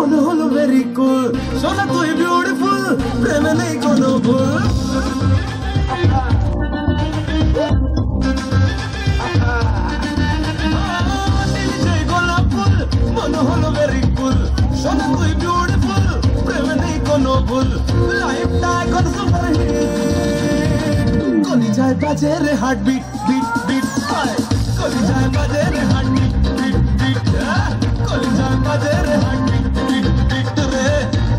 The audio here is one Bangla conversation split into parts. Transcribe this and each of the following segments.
মনে হলো ভেরি কুল, সোনা তুই বিউটিফুল, প্রেমে নেই কোনো ভুল। নীল জয় গোলাপ ফুল, মনে হলো ভেরি কুল, সোনা তুই বিউটিফুল, প্রেমে নেই কোনো ভুল। লাইফটা এখন সুপার হিট, কলিজায় বাজে রে হার্ট বিট বিট বিট, কলিজায় বাজে রে হার্ট বিট বিট বিট, কলিজায় বাজে রে হার্ট বিট বিট বিট রে,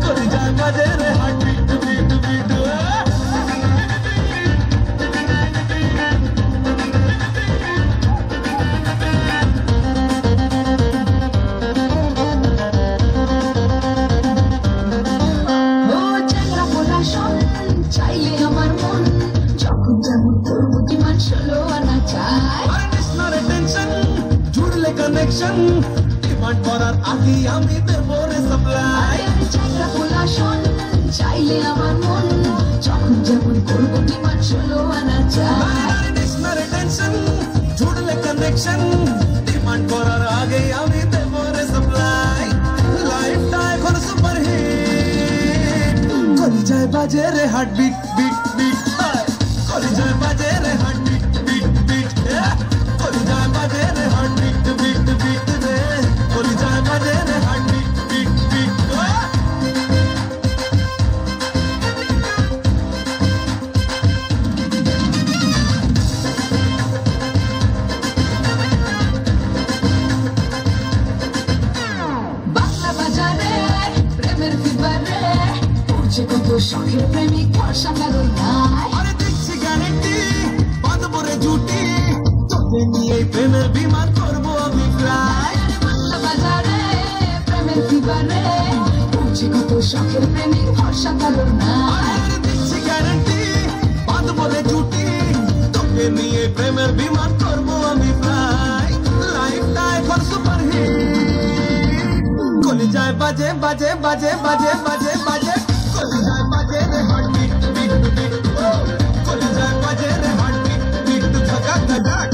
কলিজায় বাজে রে হার্ট বিট বিট বিট। ও চ্যাংড়া পোলা শোন, চাইলে আমার মন, যখন যেমন তোর বুদ্ধিমান ষোলো আনা চাই। আরে নিস না রে টেনশন, জুড়লে কানেকশন, ডিমান্ড করার আগে আমি দেবো রে সাপ্লাই। আরে চ্যাংড়া পোলা শোন, চাইলে আমার মন, যখন যেমন তোর বুদ্ধিমান ষোলো আনা চাই। আরে নিস না রে টেনশন, জুড়লে কানেকশন, ডিমান্ড করার আগে আমি দেবো রে সাপ্লাই। লাইফটা এখন সুপার হিট, কলিজায় বাজে রে হার্ট বিট বিট বিট, কলিজায় বাজে রে হার্ট বিট বিট বিট, কলিজায় বাজে রে হার্ট বিট বিট বিট রে, কলিজায় বাজে রে heart beat beat beat. Bangla বাজারে প্রেমের ফিবারে পড়ছে কত শখের প্রেমিক, ভরসা কারো নাই। আরে দিচ্ছি গ্যারেন্টি, বাঁধবো রে জুটি, তোকে নিয়ে প্রেমের বিমান করবো আমি ফ্লাই। আরে বাংলা বাজারে প্রেমের ফিবারে পড়ছে কত শখের প্রেমিক, ভরসা কারো নাই। আরে দিচ্ছি গ্যারেন্টি, বাঁধবো রে জুটি, তোকে নিয়ে প্রেমের বিমান করবো আমি ফ্লাই। লাইফটা এখন সুপার হিট, কলিজায় বাজে বাজে বাজে বাজে বাজে বাজে, কলিজায় বাজে রে হার্ট বিট বিট বিট, কলিজায় বাজে রে হার্ট বিট বিট, ধকা ধক।